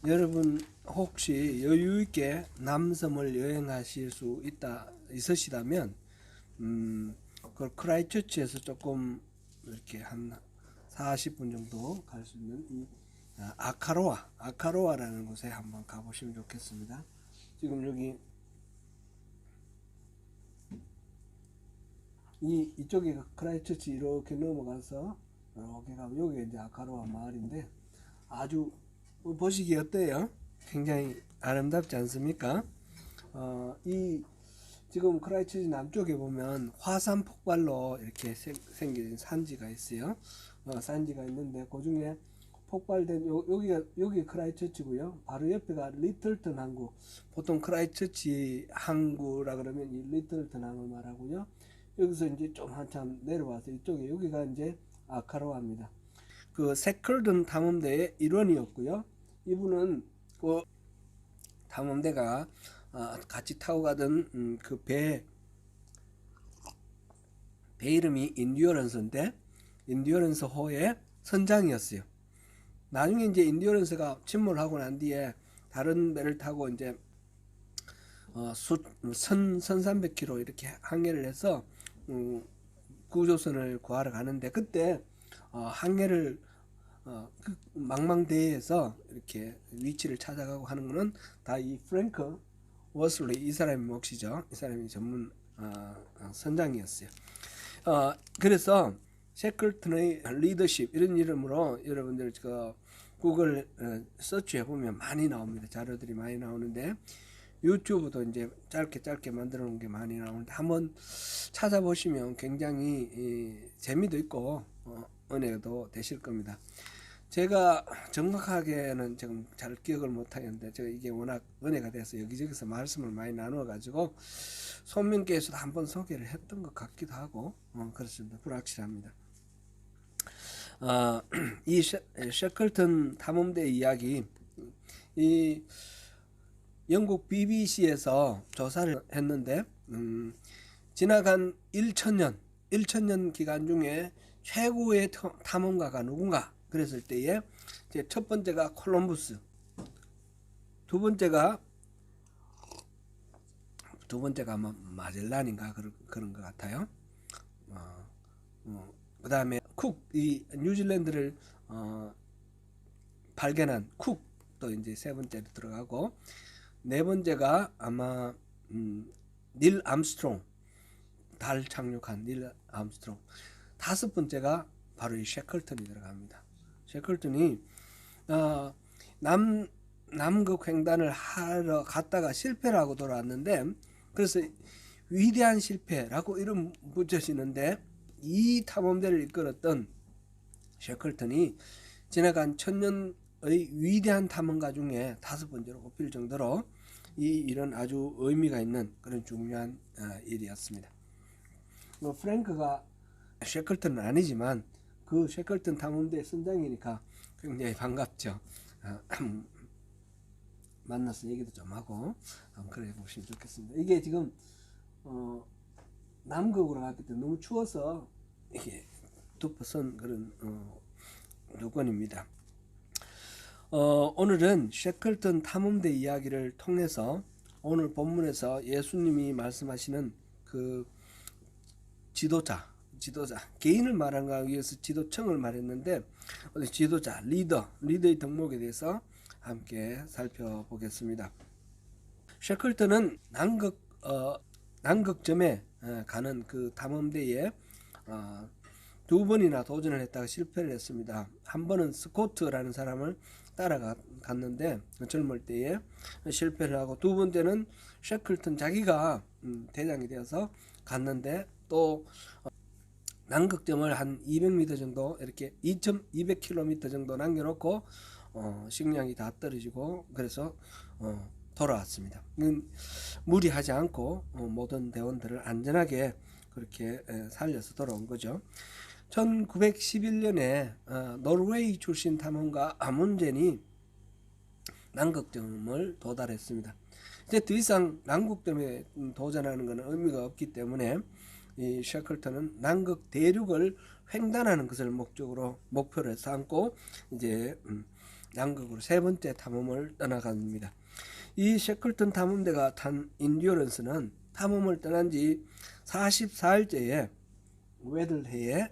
여러분 혹시 여유 있게 남섬을 여행하실 수 있으시다면 그 크라이처치에서 조금 이렇게 한 40분 정도 갈 수 있는 이 아카로아라는 곳에 한번 가보시면 좋겠습니다. 지금 여기 이쪽에 크라이처치 이렇게 넘어가서 이렇게 가면 여기가 이제 아카로아 마을인데 아주 보시기 어때요? 굉장히 아름답지 않습니까? 이 지금 크라이처치 남쪽에 보면 화산 폭발로 이렇게 생긴 산지가 있어요. 산지가 있는데 그 중에 폭발된 여기 크라이처치고요. 바로 옆에가 리틀턴 항구. 보통 크라이처치 항구라 그러면 이 리틀턴 항을 말하고요. 여기서 이제 좀 한참 내려와서 이쪽에 여기가 이제 아카로아입니다. 그 세클든 탐험대의 일원이었고요. 이분은 그 탐험대가 같이 타고 가던 그 배 이름이 인듀어런스인데 인듀어런스 호의 선장이었어요. 나중에 이제 인듀어런스가 침몰하고 난 뒤에 다른 배를 타고 이제 1300km 이렇게 항해를 해서 구조선을 구하러 가는데 그때 항해를 그 망망대해에서 이렇게 위치를 찾아가고 하는 거는 다 이 프랭크 워슬리 이 사람의 몫이죠. 이 사람이 전문 선장이었어요. 그래서 셰클튼의 리더십 이런 이름으로 여러분들 그 구글 서치해 보면 많이 나옵니다. 자료들이 많이 나오는데 유튜브도 이제 짧게 만들어 놓은 게 많이 나오는데 한번 찾아보시면 굉장히 재미도 있고 은혜도 되실 겁니다. 제가 정확하게는 지금 잘 기억을 못 하겠는데 제가 이게 워낙 은혜가 돼서 여기저기서 말씀을 많이 나누어 가지고 손민께서도 한번 소개를 했던 것 같기도 하고 그렇습니다. 불확실합니다. 이 셰클턴 탐험대 이야기 이 영국 BBC에서 조사를 했는데 지나간 1000년 기간 중에 최고의 탐험가가 누군가 그랬을 때에 이제 첫 번째가 콜럼부스, 두 번째가 마젤란인가 그런 것 같아요. 그 다음에 이 뉴질랜드를 발견한 쿡도 이제 세 번째로 들어가고 네 번째가 아마 닐 암스트롱 달 착륙한 닐 암스트롱 다섯 번째가 바로 이 셰클턴이 들어갑니다. 셰클턴이 남극 횡단을 하러 갔다가 실패를 하고 돌아왔는데 그래서 위대한 실패라고 이름 붙여지는데 이 탐험대를 이끌었던 셰클턴이 지나간 1000년의 위대한 탐험가 중에 다섯 번째로 꼽힐 정도로 이런 아주 의미가 있는 그런 중요한 일이었습니다. 뭐 프랭크가 셰클턴은 아니지만 그 셰클턴 탐험대 선장이니까 굉장히 반갑죠. 만나서 얘기도 좀 하고 그래 보시면 좋겠습니다. 이게 지금 남극으로 갔기 때문에 너무 추워서 이게 덮어선 그런 요건입니다. 오늘은 셰클턴 탐험대 이야기를 통해서 오늘 본문에서 예수님이 말씀하시는 그 지도자 개인을 말한 위해서 지도청을 말했는데 지도자 리더의 덕목에 대해서 함께 살펴보겠습니다. 셰클턴은 남극점에 가는 그 탐험대에 두 번이나 도전을 했다가 실패를 했습니다. 한 번은 스코트라는 사람을 따라갔는데 젊을 때에 실패를 하고 두 번째는 셰클턴 자기가 대장이 되어서 갔는데 또 남극점을 한 200m 정도 이렇게 2,200km 정도 남겨놓고 식량이 다 떨어지고 그래서 돌아왔습니다. 무리하지 않고 모든 대원들을 안전하게 그렇게 살려서 돌아온 거죠. 1911년에 노르웨이 출신 탐험가 아문젠이 남극점을 도달했습니다. 이제 더 이상 남극점에 도전하는 것은 의미가 없기 때문에 이 셰클턴은 남극 대륙을 횡단하는 것을 목표로 삼고 이제 남극으로 세 번째 탐험을 떠나갑니다. 이 셰클턴 탐험대가 탄 인듀어런스는 탐험을 떠난 지 44일째에 웨들해에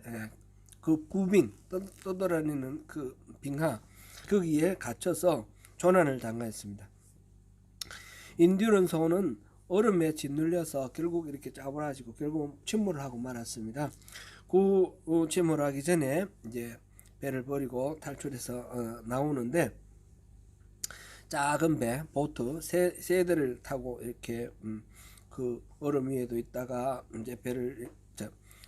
그 부빙 떠돌아다니는 그 빙하 거기에 갇혀서 조난을 당하였습니다. 인듀런스호는 얼음에 짓눌려서 결국 이렇게 짜부라지고 결국 침몰을 하고 말았습니다. 그 침몰하기 전에 이제 배를 버리고 탈출해서 나오는데 작은 배 보트 세 대를 타고 이렇게 그 얼음 위에도 있다가 이제 배를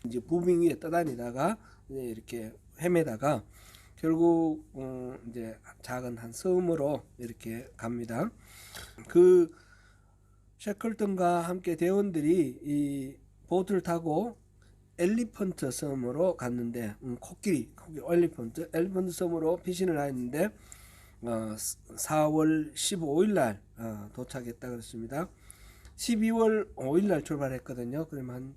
이제 부빙 위에 떠다니다가 이제 이렇게 헤매다가 결국 이제 작은 한 섬으로 이렇게 갑니다. 그 셰클턴과 함께 대원들이 이 보트를 타고 엘리펀트 섬으로 갔는데 코끼리 엘리펀트 섬으로 피신을 했는데 4월 15일 날 도착했다 그랬습니다. 12월 5일 날 출발했거든요. 그러면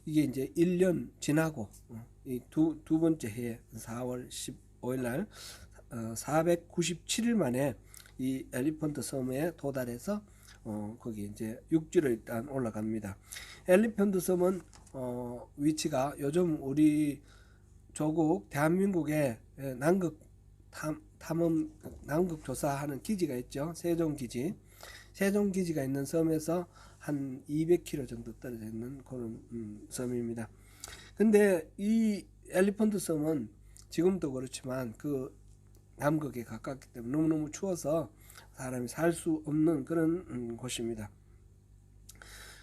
이게 이제 1년 지나고 이 두 번째 해에 4월 15일 날 497일 만에 이 엘리펀트 섬에 도달해서 거기 이제 육지로 일단 올라갑니다. 엘리펀트 섬은 위치가 요즘 우리 조국 대한민국의 남극 탐험 남극 조사하는 기지가 있죠. 세종기지가 있는 섬에서 한 200km 정도 떨어져 있는 그런 섬입니다. 근데 이 엘리펀트 섬은 지금도 그렇지만 그 남극에 가깝기 때문에 너무너무 추워서 사람이 살 수 없는 그런 곳입니다.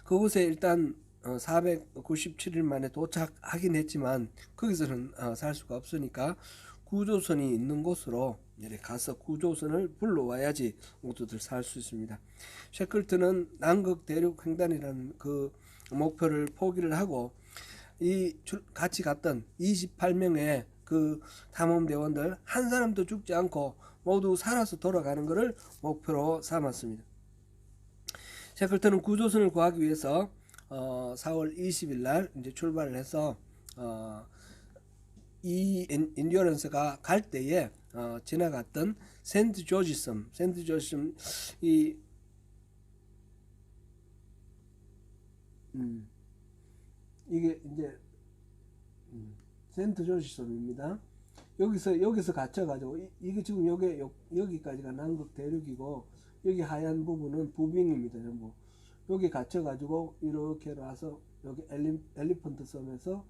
그곳에 일단 497일 만에 도착하긴 했지만 거기서는 살 수가 없으니까 구조선이 있는 곳으로 가서 구조선을 불러와야지 모두들 살 수 있습니다. 셰클턴은 남극 대륙 횡단이라는 그 목표를 포기를 하고 이 같이 갔던 28명의 그 탐험대원들 한 사람도 죽지 않고 모두 살아서 돌아가는 것을 목표로 삼았습니다. 셰클턴은 구조선을 구하기 위해서 4월 20일 날 이제 출발을 해서 이 인듀어런스가 갈 때에 지나갔던 센트 조지 섬 이 이게 이제 센트 조지 섬입니다. 여기서 갇혀가지고 이게 지금 여기까지가 남극 대륙이고 여기 하얀 부분은 부빙입니다. 전부 여기 갇혀가지고 이렇게 나서 여기 엘리펀트 섬에서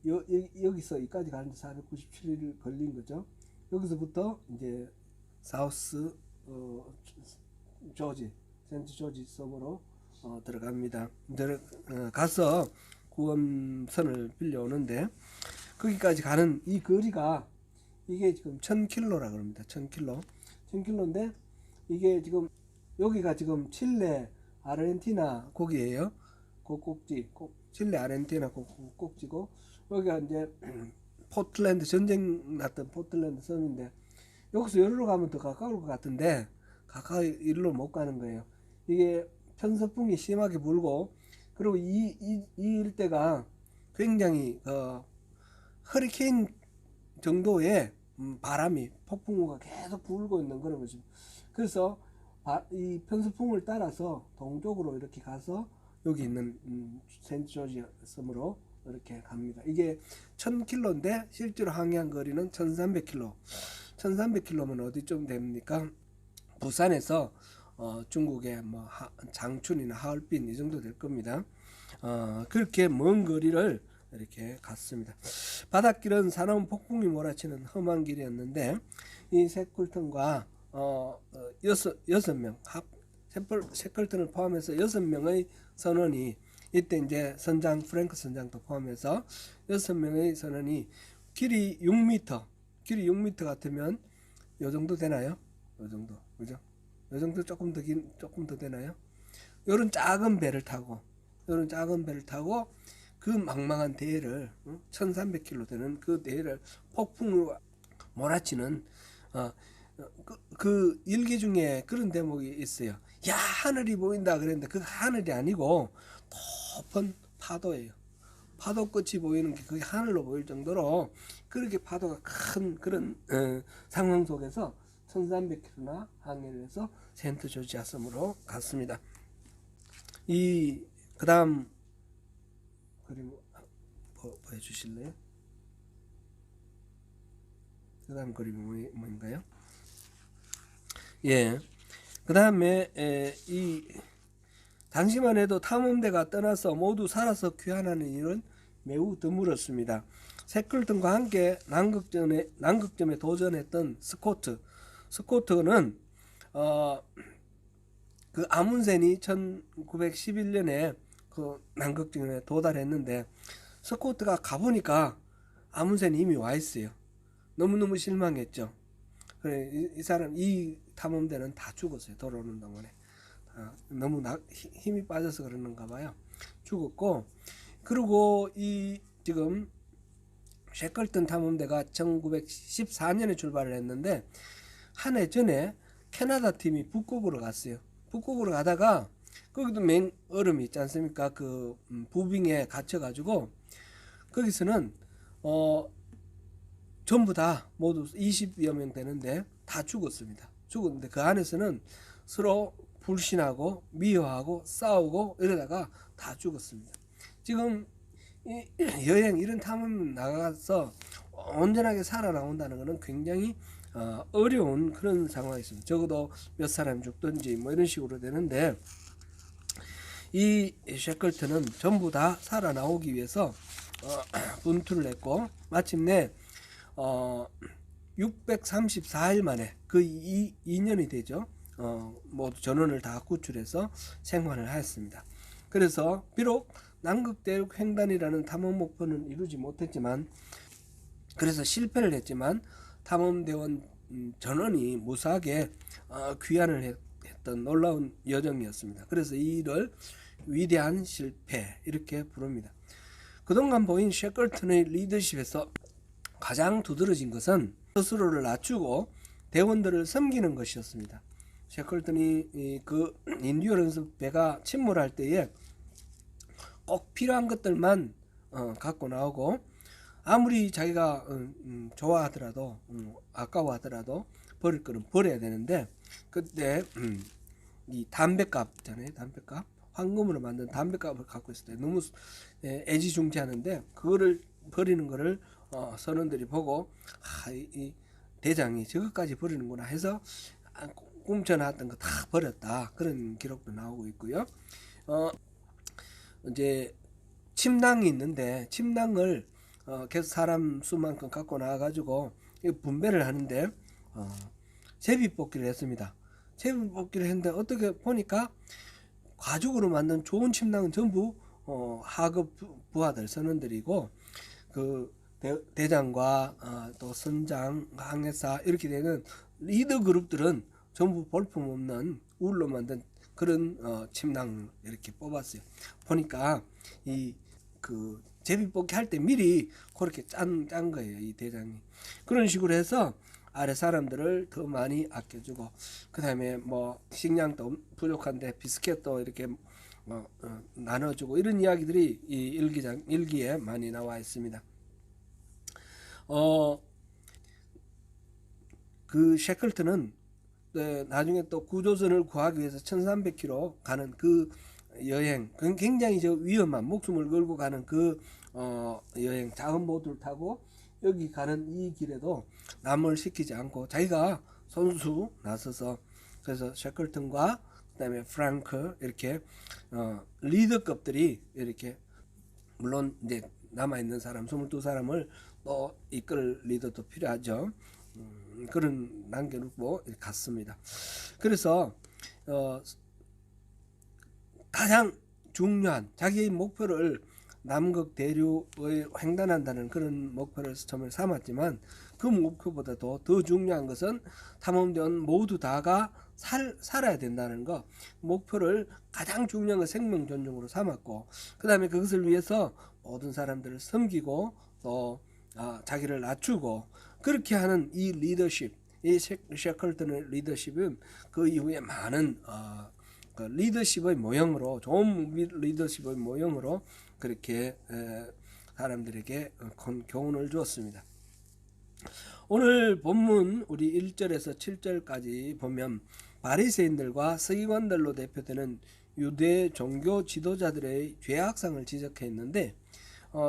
여기서 여기까지 가는데 497일 걸린 거죠. 여기서부터 이제 사우스 조지 센트 조지 섬으로 들어갑니다. 가서 구원선을 빌려오는데 거기까지 가는 이 거리가 이게 지금 1000km라 그럽니다. 1000km인데 이게 지금 여기가 지금 칠레 아르헨티나 거기에요. 그 꼭지 칠레 아르헨티나 꼭지고 여기가 이제 포틀랜드 전쟁 났던 포틀랜드 섬인데 여기서 여기로 가면 더 가까울 것 같은데 가까이 일로 못 가는 거예요. 이게 편서풍이 심하게 불고 그리고 이 일대가 굉장히 허리케인 정도의 바람이 폭풍우가 계속 불고 있는 그런 거죠. 그래서 이 편서풍을 따라서 동쪽으로 이렇게 가서 여기 있는 센트 조지 섬으로 이렇게 갑니다. 이게 1000km인데 실제로 항해한 거리는 1300km. 1300km면 어디쯤 됩니까? 부산에서 중국의 뭐 장춘이나 하얼빈 이 정도 될 겁니다. 그렇게 먼 거리를 이렇게 갔습니다. 바닷길은 사나운 폭풍이 몰아치는 험한 길이었는데 이 셰클턴과 여섯 명 셰클턴을 포함해서 6명의 선원이 이때 이제 선장 프랭크 선장도 포함해서 6명의 선원이 길이 6m 같으면 요 정도 되나요? 요 정도 그죠? 요 정도 조금 더 되나요? 요런 작은 배를 타고 그 망망한 대해를 1300km 되는 그 대해를 폭풍으로 몰아치는 그 일기 중에 그런 대목이 있어요. 야 하늘이 보인다 그랬는데 그 하늘이 아니고 높은 파도예요. 파도 끝이 보이는 게 그게 하늘로 보일 정도로 그렇게 파도가 큰 그런 상황 속에서 1300km나 항해를 해서 세인트 조지아 섬으로 갔습니다. 이 그다음 그림 보여주실래요? 그다음 그림이 뭔가요? 예. 그다음에 이 당시만 해도 탐험대가 떠나서 모두 살아서 귀환하는 일은 매우 드물었습니다. 셰클턴과 함께 남극점에 도전했던 스코트는 그 아문센이 1911년에 그 남극점에 도달했는데 스코트가 가보니까 아문센이 이미 와 있어요. 너무너무 실망했죠. 그래, 이 탐험대는 다 죽었어요. 돌아오는 동안에. 너무 힘이 빠져서 그러는가 봐요. 죽었고, 그리고 이 지금 셰클턴 탐험대가 1914년에 출발을 했는데 한 해 전에 캐나다 팀이 북극으로 갔어요. 북극으로 가다가 거기도 맹 얼음이 있지 않습니까? 그 부빙에 갇혀가지고 거기서는 전부 다 모두 20여 명 되는데 다 죽었습니다. 죽었는데 그 안에서는 서로 불신하고 미워하고 싸우고 이러다가 다 죽었습니다. 지금 여행 이런 탐험 나가서 온전하게 살아나온다는 것은 굉장히 어려운 그런 상황이 있습니다. 적어도 몇 사람 죽든지 뭐 이런 식으로 되는데 이 셰클턴은 전부 다 살아나오기 위해서 분투를 했고 마침내 634일 만에 그 2년이 되죠. 모두 전원을 다 구출해서 생還을 하였습니다. 그래서 비록 남극대륙 횡단이라는 탐험 목표는 이루지 못했지만 그래서 실패를 했지만 탐험대원 전원이 무사하게 귀환을 했던 놀라운 여정이었습니다. 그래서 이 일을 위대한 실패 이렇게 부릅니다. 그동안 보인 셰클턴의 리더십에서 가장 두드러진 것은 스스로를 낮추고 대원들을 섬기는 것이었습니다. 셰클턴이 그 인듀어런스 배가 침몰할 때에 꼭 필요한 것들만 갖고 나오고 아무리 자기가 좋아하더라도 아까워하더라도 버릴 거는 버려야 되는데 그때 이 담뱃값 있잖아요. 담뱃값 황금으로 만든 담뱃값을 갖고 있을 때 너무 애지중지하는데 그거를 버리는 거를 선원들이 보고 이 대장이 저것까지 버리는구나 해서 꿈쳐놨던 거 다 버렸다 그런 기록도 나오고 있고요. 이제 침낭이 있는데 침낭을 계속 사람 수만큼 갖고 나와가지고 분배를 하는데 제비뽑기를 했습니다. 제비뽑기를 했는데 어떻게 보니까 가죽으로 만든 좋은 침낭은 전부 하급 부하들 선원들이고 그 대장과 또 선장, 항해사 이렇게 되는 리더 그룹들은 전부 볼품없는 울로 만든 그런 침낭 이렇게 뽑았어요. 보니까 이 그 제비뽑기 할 때 미리 그렇게 짠 거예요. 이 대장이. 그런 식으로 해서 아래 사람들을 더 많이 아껴주고 그 다음에 뭐 식량도 부족한데 비스켓도 이렇게 나눠주고 이런 이야기들이 이 일기에 많이 나와 있습니다. 그 셰클턴은 나중에 또 구조선을 구하기 위해서 1300km 가는 그 여행 굉장히 위험한 목숨을 걸고 가는 그 여행 작은 보트를 타고 여기 가는 이 길에도 남을 시키지 않고 자기가 선수 나서서 그래서 셰클턴과 그다음에 프랑크 이렇게 리더급들이 이렇게 물론 이제 남아있는 사람 22사람을 또 이끌 리더도 필요하죠. 그런 남겨놓고 갔습니다. 그래서 가장 중요한 자기의 목표를 남극 대륙을 횡단한다는 그런 목표를 처음에 삼았지만 그 목표보다도 더 중요한 것은 탐험대원 모두 다가 살아야 된다는 거 목표를 가장 중요한 건 생명 존중으로 삼았고 그 다음에 그것을 위해서 모든 사람들을 섬기고 또 자기를 낮추고 그렇게 하는 이 리더십 이 셰클턴의 리더십은 그 이후에 많은 그 리더십의 모형으로 좋은 리더십의 모형으로 그렇게 사람들에게 교훈을 주었습니다. 오늘 본문 우리 1절에서 7절까지 보면 바리새인들과 서기관들로 대표되는 유대 종교 지도자들의 죄악상을 지적했는데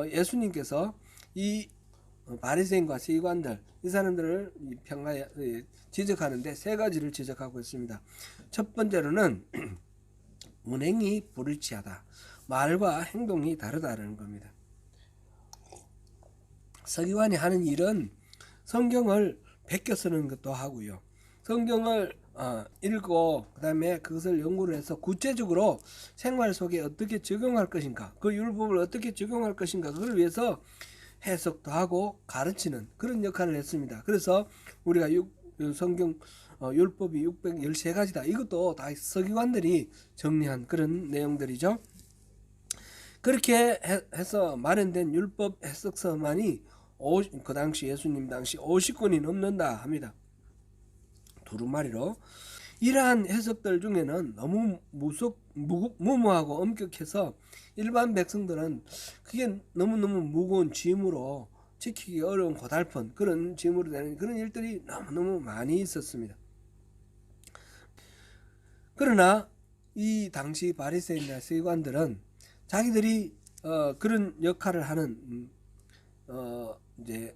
예수님께서 이 바리새인과 서기관들 이 사람들을 평가해 지적하는데 세 가지를 지적하고 있습니다. 첫 번째로는 운행이 불일치하다. 말과 행동이 다르다는 겁니다. 서기관이 하는 일은 성경을 베껴 쓰는 것도 하고요. 성경을 읽고 그다음에 그것을 연구를 해서 구체적으로 생활 속에 어떻게 적용할 것인가, 그 율법을 어떻게 적용할 것인가, 그걸 위해서 해석도 하고 가르치는 그런 역할을 했습니다. 그래서 우리가 성경 율법이 613가지다. 이것도 다 서기관들이 정리한 그런 내용들이죠. 그렇게 해서 마련된 율법 해석서만이 그 당시 예수님 당시 50권이 넘는다 합니다. 두루마리로. 이러한 해석들 중에는 너무 무모하고 엄격해서 일반 백성들은 그게 너무너무 무거운 짐으로 지키기 어려운 고달픈 그런 짐으로 되는 그런 일들이 너무너무 많이 있었습니다. 그러나 이 당시 바리새인과 서기관들은 자기들이 그런 역할을 하는 이제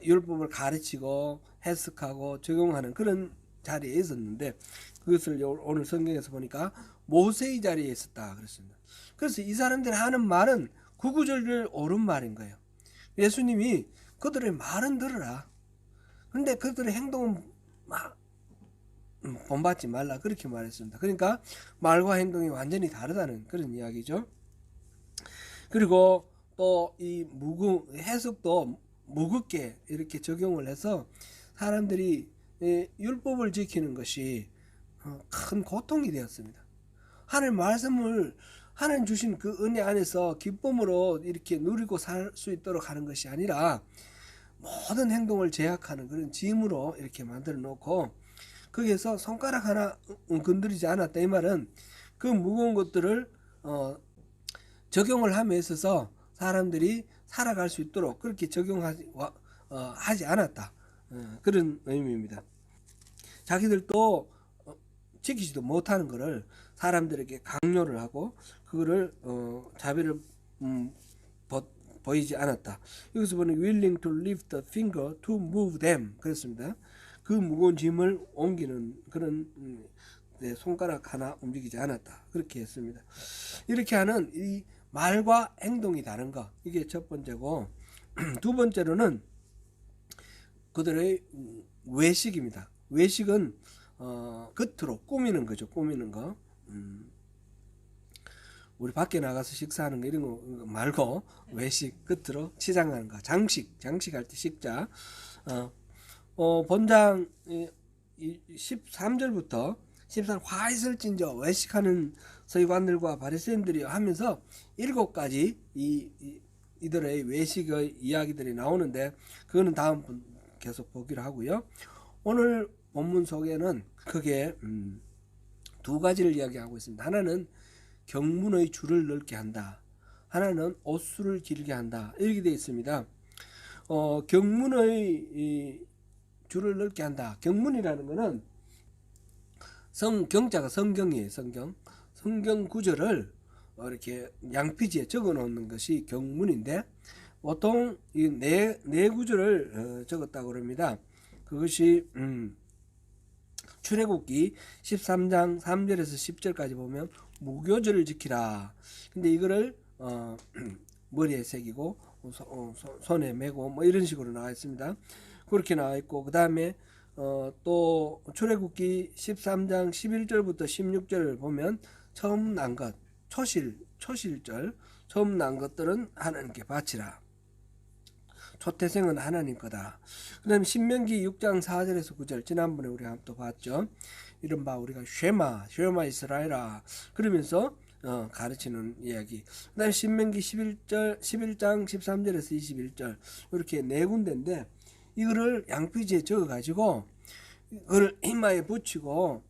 율법을 가르치고 해석하고 적용하는 그런 자리에 있었는데 그것을 오늘 성경에서 보니까 모세의 자리에 있었다 그랬습니다. 그래서 이 사람들이 하는 말은 구구절절 옳은 말인 거예요. 예수님이 그들의 말은 들으라. 그런데 그들의 행동은 본받지 말라 그렇게 말했습니다. 그러니까 말과 행동이 완전히 다르다는 그런 이야기죠. 그리고 또 이 해석도 무겁게 이렇게 적용을 해서 사람들이 율법을 지키는 것이 큰 고통이 되었습니다. 하나님 말씀을 하나님 주신 그 은혜 안에서 기쁨으로 이렇게 누리고 살 수 있도록 하는 것이 아니라 모든 행동을 제약하는 그런 짐으로 이렇게 만들어 놓고 거기에서 손가락 하나 건드리지 않았다. 이 말은 그 무거운 것들을 적용을 함에 있어서 사람들이 살아갈 수 있도록 그렇게 하지 않았다. 그런 의미입니다. 자기들도 지키지도 못하는 것을 사람들에게 강요를 하고 그거를 자비를 보이지 않았다. 여기서 보는 willing to lift a finger to move them 그렇습니다. 그 무거운 짐을 옮기는 그런 손가락 하나 움직이지 않았다. 그렇게 했습니다. 이렇게 하는 이 말과 행동이 다른 것 이게 첫 번째고 두 번째로는 그들의 외식입니다. 외식은 겉으로 꾸미는 거죠. 꾸미는 거. 우리 밖에 나가서 식사하는 거 이런 거 말고 외식 겉으로 치장하는 거. 장식할 때 식자. 본장 13절부터 13 화이슬진저 외식하는 서기관들과 바리새인들이 하면서 7가지 이들의 외식의 이야기들이 나오는데 그거는 다음 분 계속 보기로 하고요. 오늘 본문 속에는 크게 2가지를 이야기하고 있습니다. 하나는 경문의 줄을 넓게 한다. 하나는 옷수를 길게 한다. 이렇게 되어 있습니다. 경문의 줄을 넓게 한다. 경문이라는 것은 경자가 성경이에요. 성경 구절을 이렇게 양피지에 적어 놓는 것이 경문인데 보통 이 네 구절을 적었다고 그럽니다. 그것이 출애굽기 13장 3절에서 10절까지 보면 무교절을 지키라. 근데 이거를 머리에 새기고 손에 메고 뭐 이런 식으로 나와 있습니다. 그렇게 나와 있고 그 다음에 또 출애굽기 13장 11절부터 16절을 보면 처음 난 것 초실절 처음 난 것들은 하나님께 바치라. 초태생은 하나님 거다. 그 다음에 신명기 6장 4절에서 9절 지난번에 우리가 또 봤죠. 이른바 우리가 쉐마 이스라엘아 그러면서 가르치는 이야기. 그 다음에 신명기 11장 13절에서 21절 이렇게 4군데인데 이거를 양피지에 적어 가지고 그걸 이마에 붙이고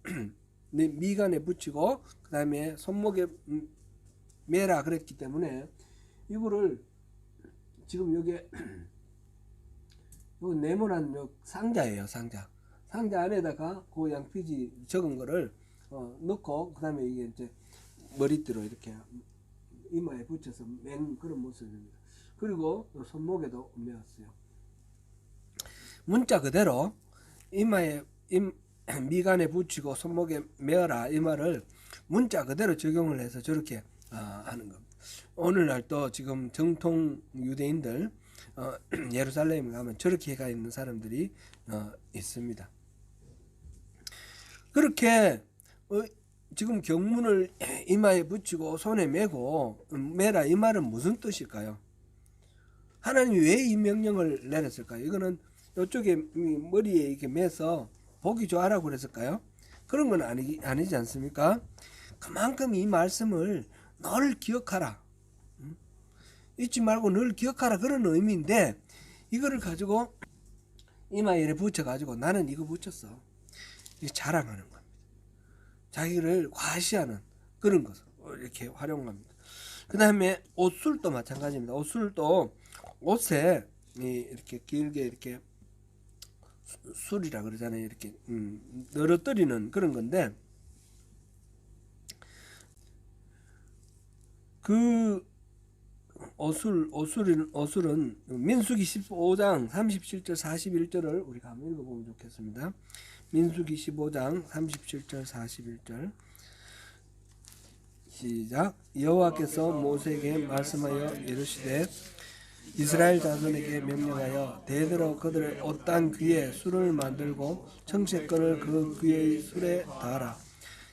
미간에 붙이고 그 다음에 손목에 매라 그랬기 때문에 이거를 지금 요게 요 네모난 요 상자예요. 상자 안에다가 그 양피지 적은 거를 넣고, 그 다음에 이게 이제 머리띠로 이렇게 이마에 붙여서 맨 그런 모습입니다. 그리고 손목에도 메었어요. 문자 그대로 이마에 미간에 붙이고 손목에 메어라, 이 말을 문자 그대로 적용을 해서 저렇게 하는 겁니다. 오늘날 또 지금 정통 유대인들 예루살렘에 가면 저렇게 가 있는 사람들이 있습니다. 그렇게 지금 경문을 이마에 붙이고 손에 메고 메라, 이 말은 무슨 뜻일까요? 하나님이 왜 이 명령을 내렸을까요? 이거는 이쪽에 머리에 이렇게 매서 보기 좋아라고 그랬을까요? 그런 건 아니지 않습니까? 그만큼 이 말씀을 늘 기억하라, 잊지 말고 늘 기억하라, 그런 의미인데, 이거를 가지고 이마에 붙여가지고 나는 이거 붙였어, 이게 자랑하는 겁니다. 자기를 과시하는 그런 것을 이렇게 활용합니다. 그 다음에 옷술도 마찬가지입니다. 옷술도 옷에 이렇게 길게 이렇게 술이라 그러잖아요. 이렇게 늘어뜨리는 그런 건데, 그 어술은 민수기 15장 37절 41절을 우리가 한번 읽어보면 좋겠습니다. 민수기 15장 37절 41절 시작. 여호와께서 모세에게 말씀하여 이르시되 이스라엘 자손에게 명령하여 대대로 그들의 옷단 귀에 술을 만들고 청색건을 그 귀의 술에 달아.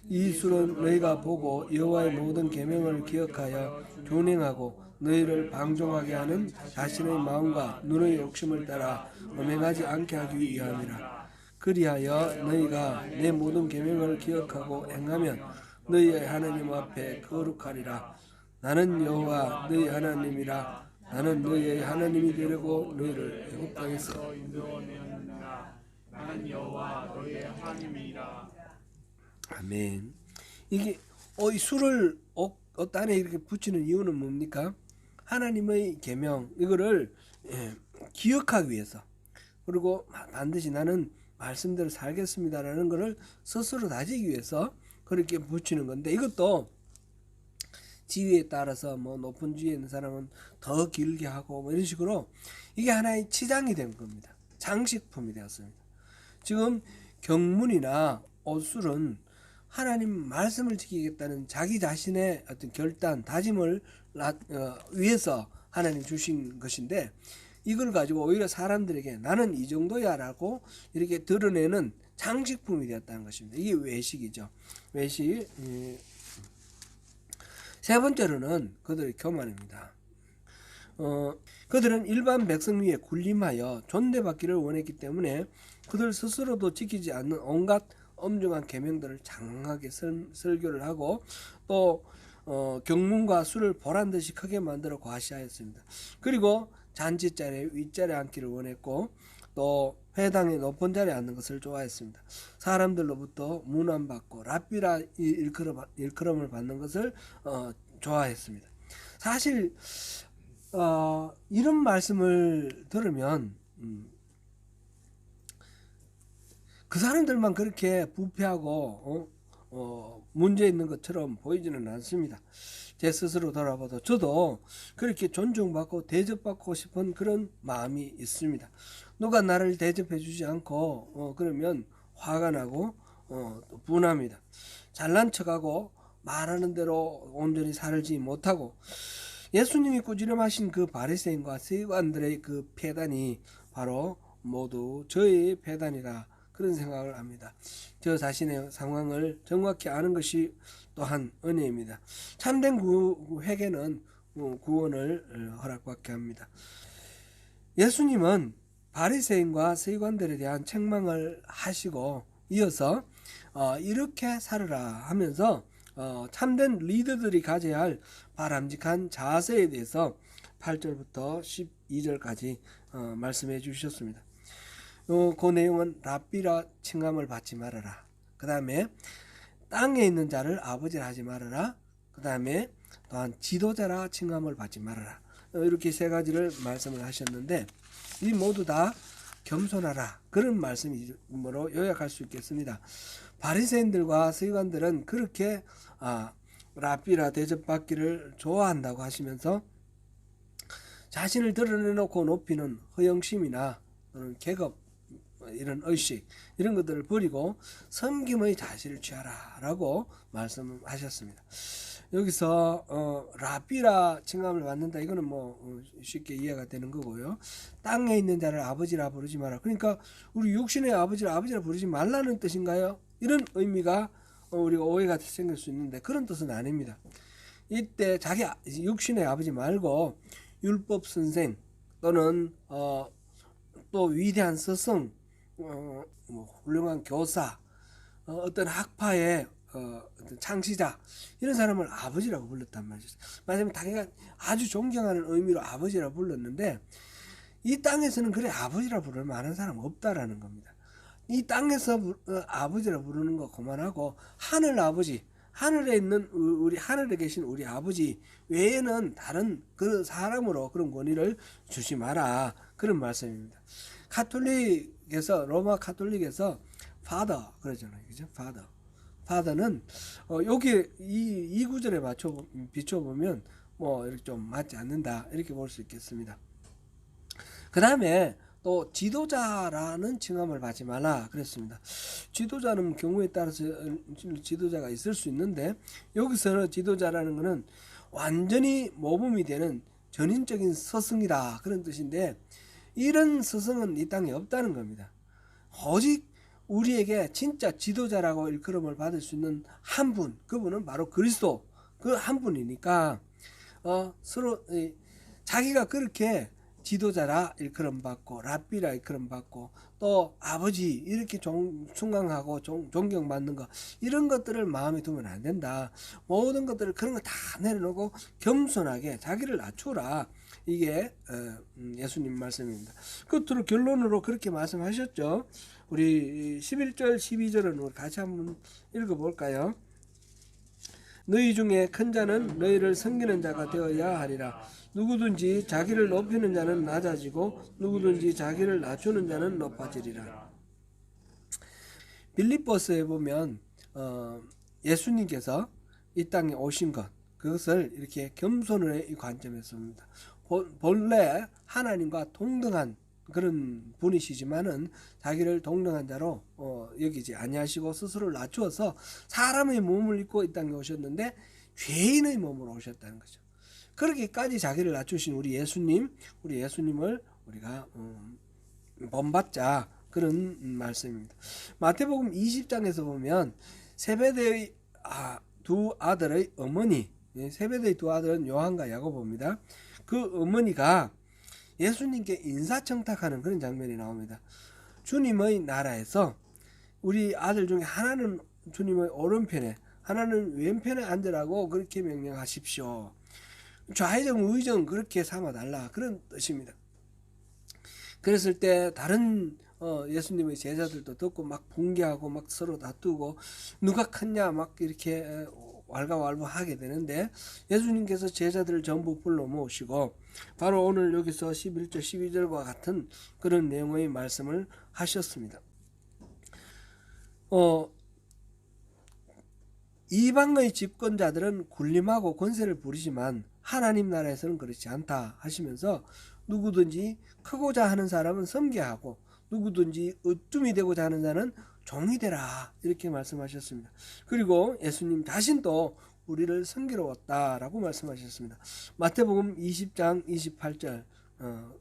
이 술은 너희가 보고 여호와의 모든 계명을 기억하여 준행하고 너희를 방종하게 하는 자신의 마음과 눈의 욕심을 따라 음행하지 않게 하기 위함이라. 그리하여 너희가 내 모든 계명을 기억하고 행하면 너희의 하나님 앞에 거룩하리라. 나는 여호와 너희 하나님이라. 나는 너희의 하나님이 되려고 너희를 애굽 땅에서 인도하였느니라. 나는 여호와 너희의 하나님이라. 아멘. 이게 이 술을 옷단에 이렇게 붙이는 이유는 뭡니까? 하나님의 계명, 이거를 기억하기 위해서, 그리고 반드시 나는 말씀대로 살겠습니다라는 것을 스스로 다지기 위해서 그렇게 붙이는 건데, 이것도 지위에 따라서 뭐 높은 지위에 있는 사람은 더 길게 하고 뭐 이런 식으로 이게 하나의 치장이 된 겁니다. 장식품이 되었습니다. 지금 경문이나 옷술은 하나님 말씀을 지키겠다는 자기 자신의 어떤 결단, 다짐을 위해서 하나님 주신 것인데, 이걸 가지고 오히려 사람들에게 나는 이 정도야 라고 이렇게 드러내는 장식품이 되었다는 것입니다. 이게 외식이죠. 외식. 세 번째로는 그들의 교만입니다. 그들은 일반 백성 위에 군림하여 존대받기를 원했기 때문에 그들 스스로도 지키지 않는 온갖 엄중한 계명들을 장하게 설교를 하고, 또 경문과 술을 보란듯이 크게 만들어 과시하였습니다. 그리고 잔치자리에 윗자리에 앉기를 원했고, 또 회당의 높은 자리에 앉는 것을 좋아했습니다. 사람들로부터 문안받고 랍비라 일컬음을 받는 것을 좋아했습니다. 사실 이런 말씀을 들으면 그 사람들만 그렇게 부패하고 문제 있는 것처럼 보이지는 않습니다. 제 스스로 돌아봐도 저도 그렇게 존중받고 대접받고 싶은 그런 마음이 있습니다. 누가 나를 대접해 주지 않고 그러면 화가 나고 분합니다. 잘난 척하고 말하는 대로 온전히 살지 못하고, 예수님이 꾸지람하신 그 바리새인과 세관들의 그 패단이 바로 모두 저의 패단이라, 그런 생각을 합니다. 저 자신의 상황을 정확히 아는 것이 또한 은혜입니다. 참된 회개는 구원을 허락받게 합니다. 예수님은 바리새인과 세관들에 대한 책망을 하시고 이어서 이렇게 살으라 하면서 참된 리더들이 가져야 할 바람직한 자세에 대해서 8절부터 12절까지 말씀해 주셨습니다. 그 내용은 랍비라 칭함을 받지 말아라. 그 다음에 땅에 있는 자를 아버지라 하지 말아라. 그 다음에 또한 지도자라 칭함을 받지 말아라. 이렇게 세 가지를 말씀을 하셨는데 이 모두 다 겸손하라 그런 말씀으로 요약할 수 있겠습니다. 바리새인들과 서기관들은 그렇게 랍비라 대접받기를 좋아한다고 하시면서 자신을 드러내놓고 높이는 허영심이나 또는 계급 이런 의식 이런 것들을 버리고 섬김의 자세를 취하라 라고 말씀하셨습니다. 여기서 랍비라 칭함을 받는다 이거는 뭐 쉽게 이해가 되는 거고요. 땅에 있는 자를 아버지라 부르지 마라. 그러니까 우리 육신의 아버지를 아버지라 부르지 말라는 뜻인가요? 이런 의미가 우리가 오해가 생길 수 있는데 그런 뜻은 아닙니다. 이때 자기 육신의 아버지 말고 율법 선생 또는 또 위대한 스승 뭐 훌륭한 교사 어떤 학파의 어떤 창시자 이런 사람을 아버지라고 불렀단 말이죠. 말하자면 자기가 아주 존경하는 의미로 아버지라고 불렀는데 이 땅에서는 그래 아버지라 부를 만한 사람 없다라는 겁니다. 이 땅에서 아버지라 부르는 거 그만하고 하늘 아버지 하늘에 있는 우리 하늘에 계신 우리 아버지 외에는 다른 그 사람으로 그런 권위를 주지 마라 그런 말씀입니다. 카톨릭에서 로마 카톨릭에서 father 그러잖아요, 그죠? father는 여기 이 구절에 비춰보면 뭐 이렇게 좀 맞지 않는다 이렇게 볼 수 있겠습니다. 그 다음에 또 지도자라는 칭함을 받지 말라 그랬습니다. 지도자는 경우에 따라서 지도자가 있을 수 있는데 여기서는 지도자라는 것은 완전히 모범이 되는 전인적인 스승이다 그런 뜻인데 이런 스승은 이 땅에 없다는 겁니다. 오직 우리에게 진짜 지도자라고 일컬음을 받을 수 있는 한 분, 그분은 바로 그리스도 그 한 분이니까 서로 자기가 그렇게 지도자라 일컬음 받고 랍비라 일컬음 받고 또 아버지 이렇게 숭강하고 존경받는 거 이런 것들을 마음에 두면 안 된다. 모든 것들을 그런 거 다 내려놓고 겸손하게 자기를 낮추라. 이게 예수님 말씀입니다. 끝으로 결론으로 그렇게 말씀하셨죠. 우리 11절 12절은 같이 한번 읽어볼까요? 너희 중에 큰 자는 너희를 섬기는 자가 되어야 하리라. 누구든지 자기를 높이는 자는 낮아지고 누구든지 자기를 낮추는 자는 높아지리라. 빌립보서에 보면 예수님께서 이 땅에 오신 것 그것을 이렇게 겸손의 관점에서 봅니다. 본래 하나님과 동등한 그런 분이시지만은 자기를 동등한 자로 여기지 아니하시고 스스로를 낮추어서 사람의 몸을 입고 이 땅에 오셨는데 죄인의 몸으로 오셨다는 거죠. 그렇게까지 자기를 낮추신 우리 예수님을 우리가 본받자 그런 말씀입니다. 마태복음 20장에서 보면 세베대의 두 아들의 어머니, 세베대의 두 아들은 요한과 야고보입니다. 그 어머니가 예수님께 인사청탁하는 그런 장면이 나옵니다. 주님의 나라에서 우리 아들 중에 하나는 주님의 오른편에 하나는 왼편에 앉으라고 그렇게 명령하십시오. 좌의정 우의정 그렇게 삼아달라 그런 뜻입니다. 그랬을 때 다른 예수님의 제자들도 듣고 막 붕괴하고 막 서로 다투고 누가 컸냐 막 이렇게 왈가왈부하게 되는데 예수님께서 제자들을 전부 불러 모으시고 바로 오늘 여기서 11절 12절과 같은 그런 내용의 말씀을 하셨습니다. 이방의 집권자들은 군림하고 권세를 부리지만 하나님 나라에서는 그렇지 않다 하시면서 누구든지 크고자 하는 사람은 섬겨하고 누구든지 으뜸이 되고자 하는 자는 종이 되라 이렇게 말씀하셨습니다. 그리고 예수님 자신도 우리를 섬기러 왔다라고 말씀하셨습니다. 마태복음 20장 28절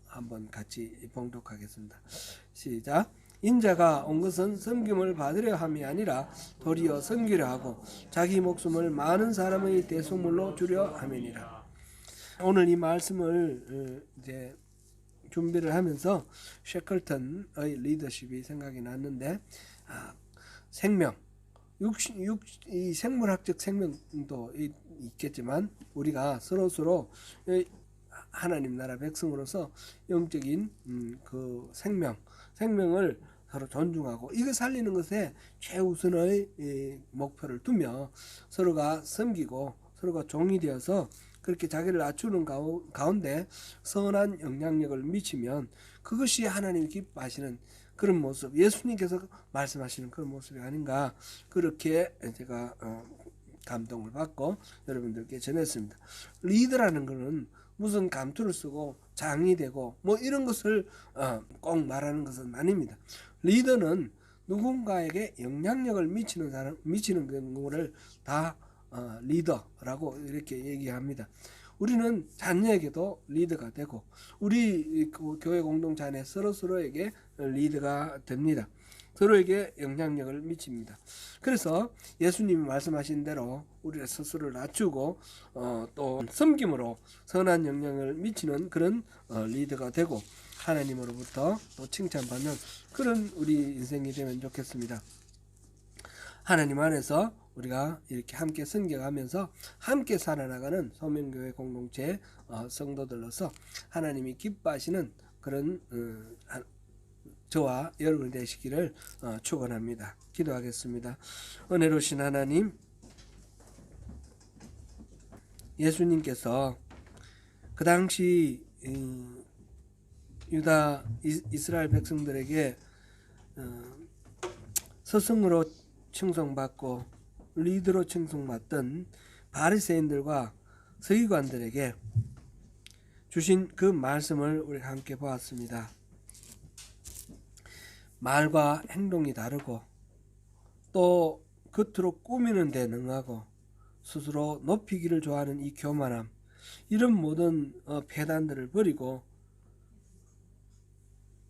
한번 같이 봉독하겠습니다. 시작. 인자가 온 것은 섬김을 받으려 함이 아니라 도리어 섬기려 하고 자기 목숨을 많은 사람의 대속물로 주려 함이니라. 오늘 이 말씀을 이제 준비를 하면서 셰클턴의 리더십이 생각이 났는데 생명, 이 생물학적 생명도 있겠지만 우리가 서로 하나님 나라 백성으로서 영적인 그 생명을 서로 존중하고 이거 살리는 것에 최우선의 목표를 두며 서로가 섬기고 서로가 종이 되어서 그렇게 자기를 낮추는 가운데 선한 영향력을 미치면 그것이 하나님이 기뻐하시는 그런 모습, 예수님께서 말씀하시는 그런 모습이 아닌가, 그렇게 제가 감동을 받고 여러분들께 전했습니다. 리더라는 것은 무슨 감투를 쓰고 장이 되고 뭐 이런 것을 꼭 말하는 것은 아닙니다. 리더는 누군가에게 영향력을 미치는 경우를 다 리더라고 이렇게 얘기합니다. 우리는 자녀에게도 리더가 되고 우리 교회 공동체 안에 서로에게 리더가 됩니다. 서로에게 영향력을 미칩니다. 그래서 예수님이 말씀하신 대로 우리가 스스로를 낮추고 또 섬김으로 선한 영향을 미치는 그런 리더가 되고 하나님으로부터 또 칭찬받는 그런 우리 인생이 되면 좋겠습니다. 하나님 안에서 우리가 이렇게 함께 섬겨가면서 함께 살아나가는 소명교회 공동체 성도들로서 하나님이 기뻐하시는 그런 저와 여러분 되시기를 축원합니다. 기도하겠습니다. 은혜로우신 하나님, 예수님께서 그 당시 유다 이스라엘 백성들에게 스승으로 칭송받고 리더로 칭송받던 바리새인들과 서기관들에게 주신 그 말씀을 우리가 함께 보았습니다. 말과 행동이 다르고 또 겉으로 꾸미는 데 능하고 스스로 높이기를 좋아하는 이 교만함, 이런 모든 폐단들을 버리고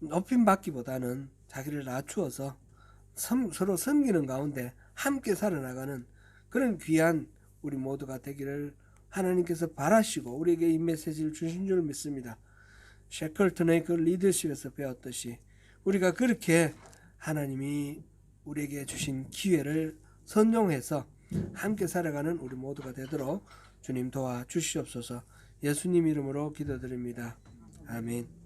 높임받기보다는 자기를 낮추어서 서로 섬기는 가운데 함께 살아나가는 그런 귀한 우리 모두가 되기를 하나님께서 바라시고 우리에게 이 메시지를 주신 줄 믿습니다. 셰클턴의 그 리더십에서 배웠듯이 우리가 그렇게 하나님이 우리에게 주신 기회를 선용해서 함께 살아가는 우리 모두가 되도록 주님 도와주시옵소서. 예수님 이름으로 기도드립니다. 아멘.